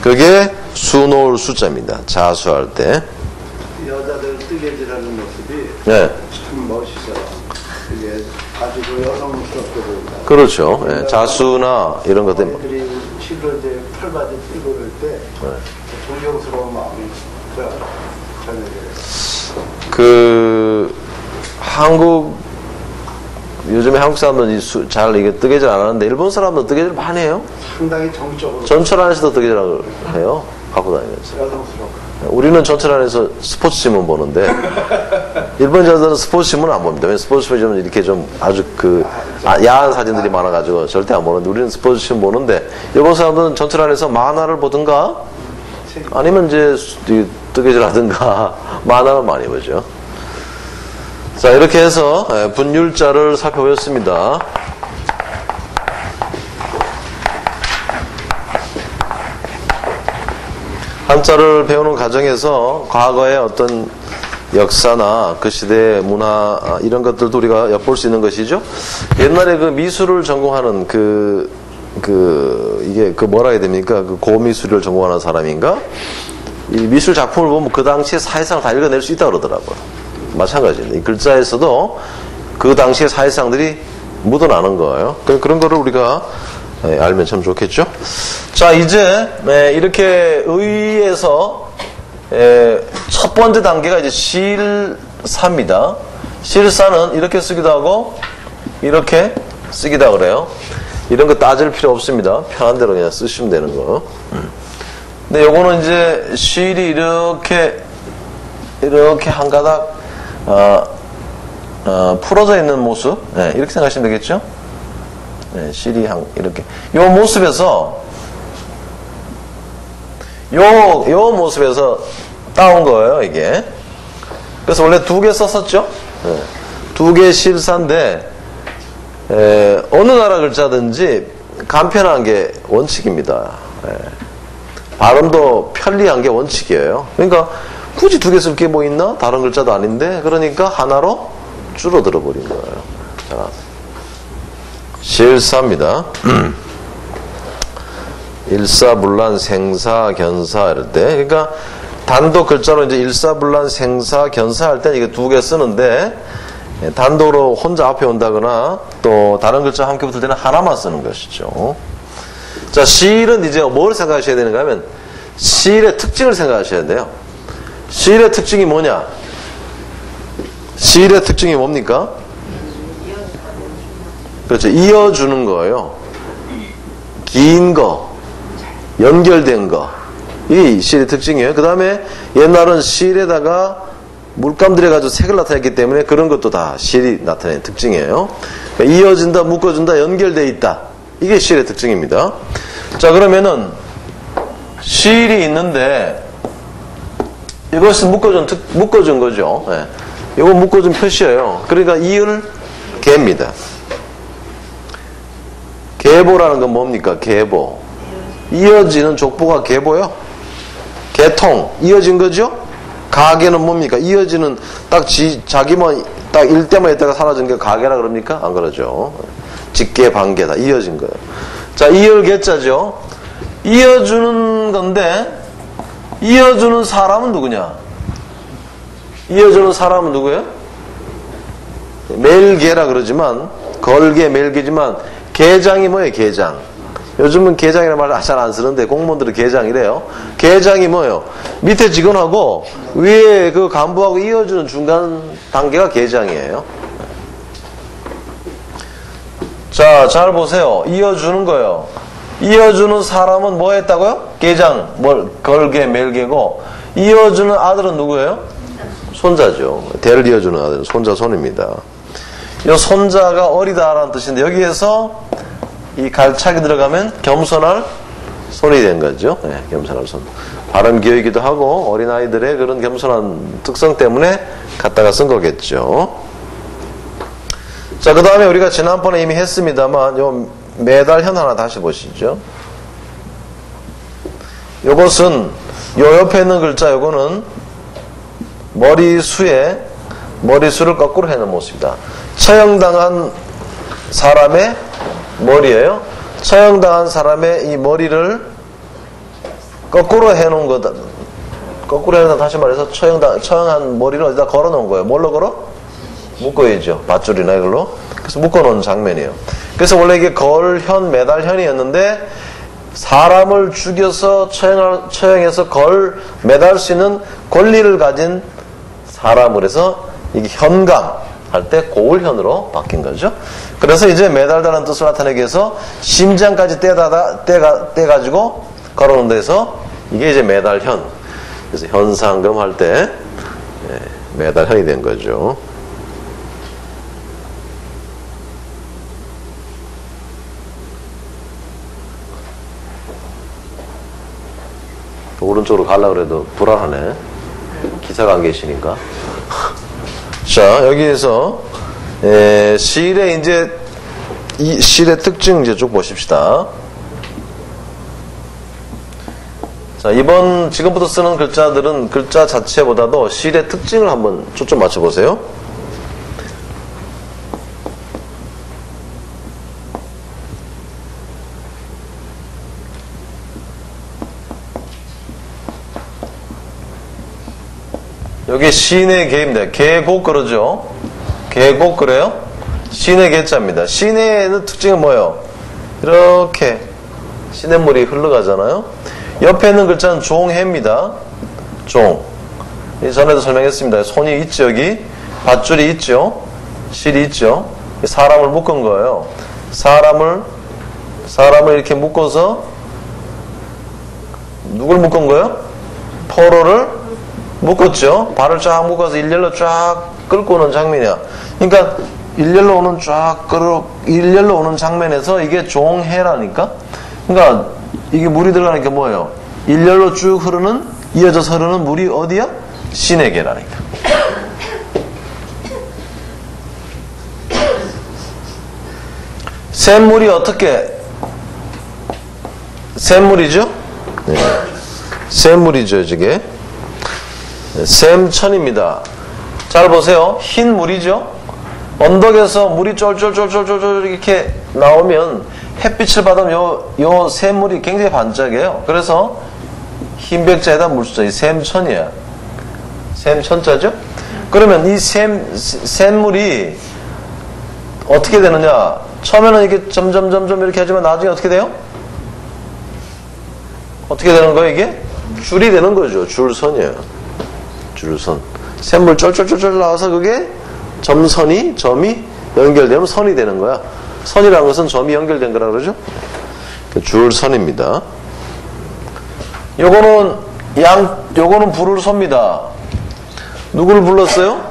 그게 수 놓을 수자입니다. 자수할 때. 여자들 뜨개질하는 모습이 참 멋있어요. 이게 아주 여성스럽게 보인다. 그렇죠. 자수나 이런 것들. 애들이 실로 이제 털바지 띄고 그럴 때 존경스러운 마음이 전해져요. 요즘에 한국 사람들은 잘 이게 뜨개질 안 하는데 일본 사람도 뜨개질 많이 해요. 상당히 정적으로. 전철 안에서도 뜨개질을 해요. 갖고 다니면서. 여성스럽고. 우리는 전철 안에서 스포츠 신문 보는데 일본 여자들은 스포츠 신문 안 봅니다. 왜냐면 스포츠 신문은 이렇게 좀 아주 야한 사진들이 많아가지고 절대 안 보는데 우리는 스포츠 신문 보는데 일본 사람들은 전철 안에서 만화를 보든가 아니면 이제 뜨개질 하든가 만화를 많이 보죠. 자, 이렇게 해서 분율자를 살펴보셨습니다. 한자를 배우는 과정에서 과거의 어떤 역사나 그 시대의 문화 이런 것들도 우리가 엿볼 수 있는 것이죠. 옛날에 그 미술을 전공하는 이게 뭐라 해야 됩니까? 그 고미술을 전공하는 사람인가? 이 미술 작품을 보면 그 당시의 사회상을 다 읽어낼 수 있다고 그러더라고요. 마찬가지입니다. 이 글자에서도 그 당시의 사회상들이 묻어나는 거예요. 그런 거를 우리가 알면 참 좋겠죠. 자, 이제 이렇게 의에서 첫 번째 단계가 이제 실사입니다. 실사는 이렇게 쓰기도 하고 이렇게 쓰기다 그래요. 이런 거 따질 필요 없습니다. 편한 대로 그냥 쓰시면 되는 거. 근데 요거는 이제 실이 이렇게 한 가닥 풀어져 있는 모습, 네, 이렇게 생각하시면 되겠죠? 네, 실이 이렇게 요 모습에서 요 모습에서 따온 거예요, 이게. 그래서 원래 2개 썼었죠? 네, 2개 실사인데 어느 나라 글자든지 간편한 게 원칙입니다. 네. 발음도 편리한 게 원칙이에요. 그러니까 굳이 2개 쓸 게 뭐 있나? 다른 글자도 아닌데, 그러니까 하나로 줄어들어 버린 거예요. 자, 실사입니다. 일사불란 생사 견사 이럴 때, 그러니까 단독 글자로 이제 일사불란 생사 견사 할 때 이게 2개 쓰는데, 단독으로 혼자 앞에 온다거나 또 다른 글자 함께 붙을 때는 하나만 쓰는 것이죠. 자, 시일은 이제 뭘 생각하셔야 되는가 하면 시일의 특징을 생각하셔야 돼요. 시일의 특징이 뭐냐? 시일의 특징이 뭡니까? 그렇죠. 이어주는 거예요. 긴 거, 연결된 거. 이 시일의 특징이에요. 그 다음에 옛날은 시일에다가 물감 들여가지고 색을 나타냈기 때문에 그런 것도 다 시일이 나타내는 특징이에요. 그러니까 이어진다, 묶어준다, 연결되어 있다. 이게 시일의 특징입니다. 자, 그러면은 시일이 있는데 이것은 묶어준 거죠. 네. 이거 묶어준 표시예요. 그러니까 이을 개입니다. 계보라는 건 뭡니까? 계보. 이어지는 족보가 계보요. 계통. 이어진 거죠? 가계는 뭡니까? 이어지는 딱 자기만 딱 일대만 있다가 사라진 게 가계라 그럽니까? 안 그러죠. 직계 반계 다 이어진 거예요. 자, 이을 개자죠. 이어주는 건데 이어주는 사람은 누구냐? 이어주는 사람은 누구예요? 멜계라 그러지만 걸계 멜계지만 계장이 뭐예요? 계장. 요즘은 계장이라는 말 잘 안 쓰는데 공무원들은 계장이래요. 계장이 뭐예요? 밑에 직원하고 위에 그 간부하고 이어주는 중간 단계가 계장이에요. 자, 잘 보세요. 이어주는 거예요. 이어주는 사람은 뭐 했다고요? 계장, 걸계, 멜계고 이어주는 아들은 누구예요? 손자죠. 대를 이어주는 아들은 손자, 손입니다. 이 손자가 어리다라는 뜻인데 여기에서 이 갈착이 들어가면 겸손할 손이 된 거죠. 네, 겸손할 손. 발음 기호이기도 하고 어린아이들의 그런 겸손한 특성 때문에 갖다가 쓴 거겠죠. 자, 그 다음에 우리가 지난번에 이미 했습니다만 요 매달현 하나 다시 보시죠. 요것은 요 옆에 있는 글자 요거는 머리수에 머리수를 거꾸로 해놓은 모습이다. 처형당한 사람의 머리예요. 처형당한 사람의 이 머리를 거꾸로 해놓은 거다. 거꾸로 해놓은 다시 말해서 처형한 머리를 어디다 걸어놓은 거예요. 뭘로 걸어? 묶어야죠. 밧줄이나 이걸로. 그래서 묶어놓은 장면이에요. 그래서 원래 이게 걸현, 매달현이었는데 사람을 죽여서 처형해서 매달 수 있는 권리를 가진 사람을 해서 이게 현감 할 때 고을현으로 바뀐 거죠. 그래서 이제 매달다는 뜻을 나타내기 위해서 심장까지 떼가지고 걸어놓은 데서 이게 이제 매달현. 그래서 현상금 할 때 매달현이 된 거죠. 오른쪽으로 가려고 그래도 불안하네. 기사가 안 계시니까. 자, 여기에서 시일의 이제 이 시일의 특징 이제 쭉 보십시다. 자, 지금부터 쓰는 글자들은 글자 자체보다도 시일의 특징을 한번 초점 맞춰 보세요. 여기 신의 개입니다. 개곡 그러죠. 개곡 그래요. 신의 개자입니다. 신의 특징은 뭐예요? 이렇게 시냇물이 흘러가잖아요. 옆에 있는 글자는 종해입니다. 종. 전에도 설명했습니다. 손이 있죠. 여기 밧줄이 있죠. 실이 있죠. 사람을 묶은 거예요. 사람을 이렇게 묶어서 누굴 묶은 거예요? 포로를 묶었죠. 발을 쫙 묶어서 일렬로 쫙 끌고 오는 장면이야. 그러니까 일렬로 오는 장면에서 이게 종해라니까. 그러니까 이게 물이 들어가니까 뭐예요? 일렬로 쭉 이어져서 흐르는 물이 어디야? 신에게라니까. 샘물이 어떻게? 샘물이죠? 네. 샘물이죠, 저게. 샘천입니다. 잘 보세요. 흰 물이죠? 언덕에서 물이 쫄쫄쫄쫄쫄 이렇게 나오면 햇빛을 받으면 요 샘물이 굉장히 반짝여요. 그래서 흰백자에다 물자, 이 샘천이야. 샘천자죠? 그러면 이 샘물이 어떻게 되느냐? 처음에는 이렇게 점점 이렇게 하지만 나중에 어떻게 돼요? 어떻게 되는 거예요, 이게? 줄이 되는 거죠. 줄선이에요. 줄선. 샘물 쫄쫄쫄쫄 나와서 그게 점이 연결되면 선이 되는 거야. 선이라는 것은 점이 연결된 거라 그러죠? 줄선입니다. 요거는 불을 쏩니다. 누구를 불렀어요?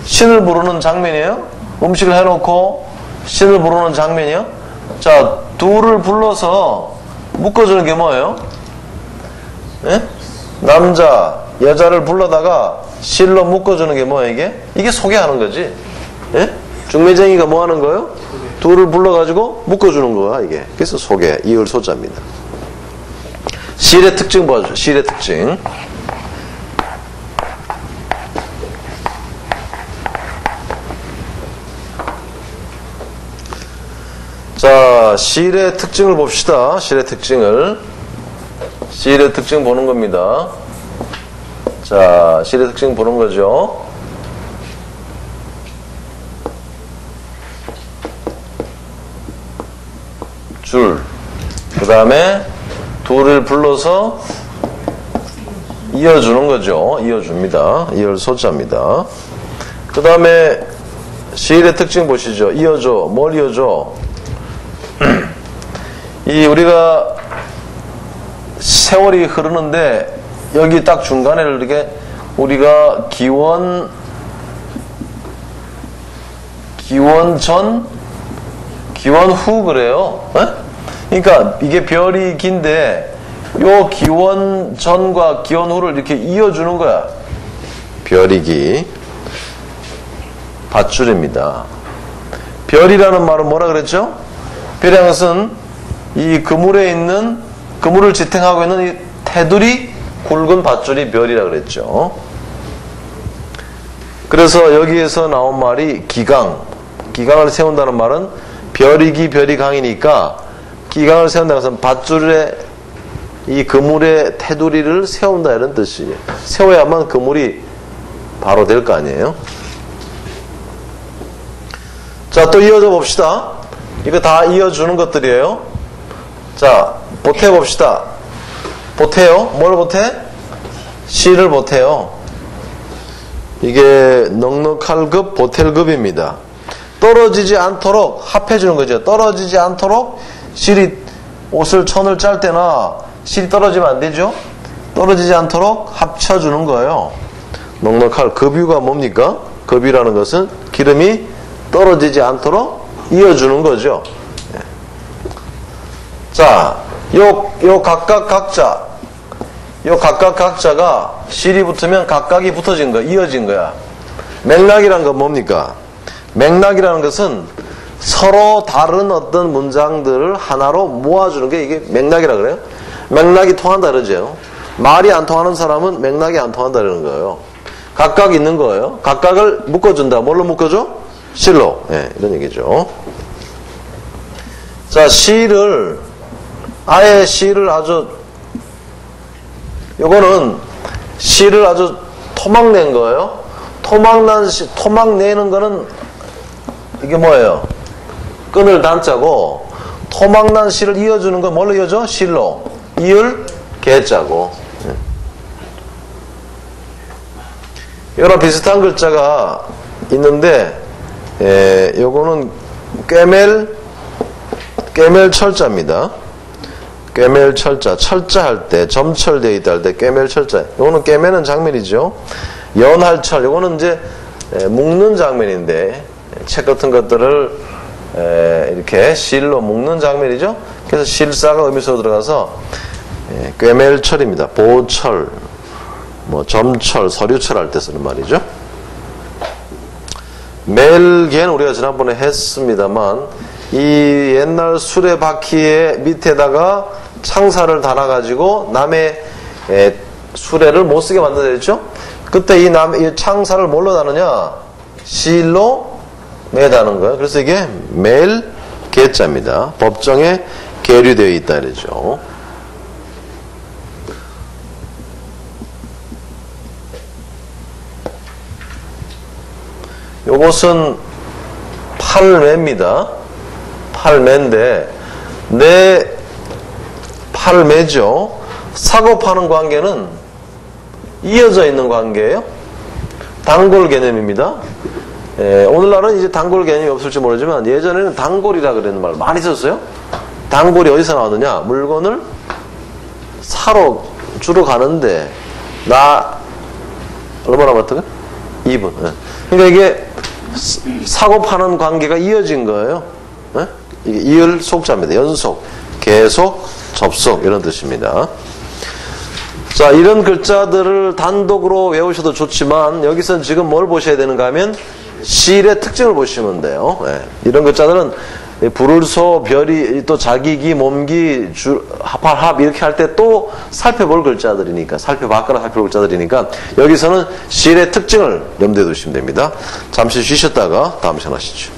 신을 부르는 장면이에요. 음식을 해놓고 신을 부르는 장면이요. 자, 둘을 불러서 묶어주는 게 뭐예요? 예? 남자, 여자를 불러다가 실로 묶어주는 게 뭐예요, 이게? 이게 소개하는 거지. 예? 중매쟁이가 뭐 하는 거예요? 둘을 불러가지고 묶어주는 거야, 이게. 그래서 소개, 이을 소자입니다. 실의 특징 보죠, 실의 특징. 자, 실의 특징을 봅시다. 실의 특징을. 실의 특징 보는 겁니다. 자, 실의 특징 보는 거죠. 줄. 그 다음에 둘을 불러서 이어주는 거죠. 이어줍니다. 이을 소자입니다. 그 다음에 시일의 특징 보시죠. 이어줘. 뭘 이어줘? 우리가 세월이 흐르는데 여기 딱 중간에 이렇게 우리가 기원 전, 기원 후 그래요. 에? 그러니까 이게 별이 긴데 요 기원 전과 기원 후를 이렇게 이어주는 거야. 별이기 밧줄입니다. 별이라는 말은 뭐라 그랬죠? 별이라는 것은 이 그물에 있는, 그물을 지탱하고 있는 이 테두리 굵은 밧줄이 별이라 그랬죠. 그래서 여기에서 나온 말이 기강을 세운다는 말은 별이기 별이강이니까 기강을 세운다는 것은 밧줄에 이 그물의 테두리를 세운다 이런 뜻이에요. 세워야만 그물이 바로 될 거 아니에요. 자, 또 이어져 봅시다. 이거 다 이어주는 것들이에요. 자, 보태 봅시다. 보태요. 뭘 보태? 시를 보태요. 이게 넉넉할급 보탤급입니다. 떨어지지 않도록 합해주는 거죠. 떨어지지 않도록 실이 천을 짤 때나 실이 떨어지면 안 되죠. 떨어지지 않도록 합쳐주는 거예요. 넉넉할 급유가 뭡니까? 급이라는 것은 기름이 떨어지지 않도록 이어주는 거죠. 자, 요 각각 각자가 실이 붙으면 각각이 붙어진 거야. 이어진 거야. 맥락이란 건 뭡니까? 맥락이라는 것은 서로 다른 어떤 문장들을 하나로 모아주는 게 이게 맥락이라 그래요. 맥락이 통한다 그러죠. 말이 안 통하는 사람은 맥락이 안 통한다 그러는 거예요. 각각 있는 거예요. 각각을 묶어준다. 뭘로 묶어줘? 실로. 네, 이런 얘기죠. 자, 아예 시를 아주, 요거는 시를 아주 토막낸 거예요. 토막내는 거는 이게 뭐예요? 끈을 단자고, 토막난 시를 이어주는 건 뭘로 이어져? 실로. 이을 개자고. 이거랑 비슷한 글자가 있는데, 요거는 꿰멜 철자입니다. 꿰멜 철자, 철자할 때, 점철되어 있다 할 때 꿰멜 철자. 요거는 꿰매는 장면이죠. 연할철, 요거는 이제 묶는 장면인데, 책 같은 것들을 이렇게 실로 묶는 장면이죠. 그래서 실사가 의미서로 들어가서 꿰멜 철입니다. 보철, 뭐 점철, 서류철 할 때 쓰는 말이죠. 멜개는 우리가 지난번에 했습니다만, 이 옛날 수레바퀴의 밑에다가 창사를 달아가지고 남의 수레를 못 쓰게 만들어졌죠. 그때 이 창사를 뭘로 다느냐? 실로 매다는 거예요. 그래서 이게 멜개자입니다. 법정에 계류되어 있다 이러죠. 요것은 팔매입니다. 팔매인데 내 팔매죠. 사고 파는 관계는 이어져 있는 관계예요. 단골 개념입니다. 오늘날은 이제 단골 개념이 없을지 모르지만 예전에는 단골이라 그러는 말 많이 썼어요. 단골이 어디서 나오느냐? 물건을 사러 주러 가는데 나 얼마나 남았다고요? 2분. 그러니까 이게 사고 파는 관계가 이어진 거예요. 이게 이을 속자입니다. 연속, 계속, 접속 이런 뜻입니다. 자, 이런 글자들을 단독으로 외우셔도 좋지만 여기서 지금 뭘 보셔야 되는가 하면 시일의 특징을 보시면 돼요. 이런 글자들은 불을소, 별이, 또 자기기, 몸기, 합 이렇게 할 때 또 살펴볼 글자들이니까, 살펴봤거나 살펴볼 글자들이니까 여기서는 시일의 특징을 염두에 두시면 됩니다. 잠시 쉬셨다가 다음 시간 하시죠.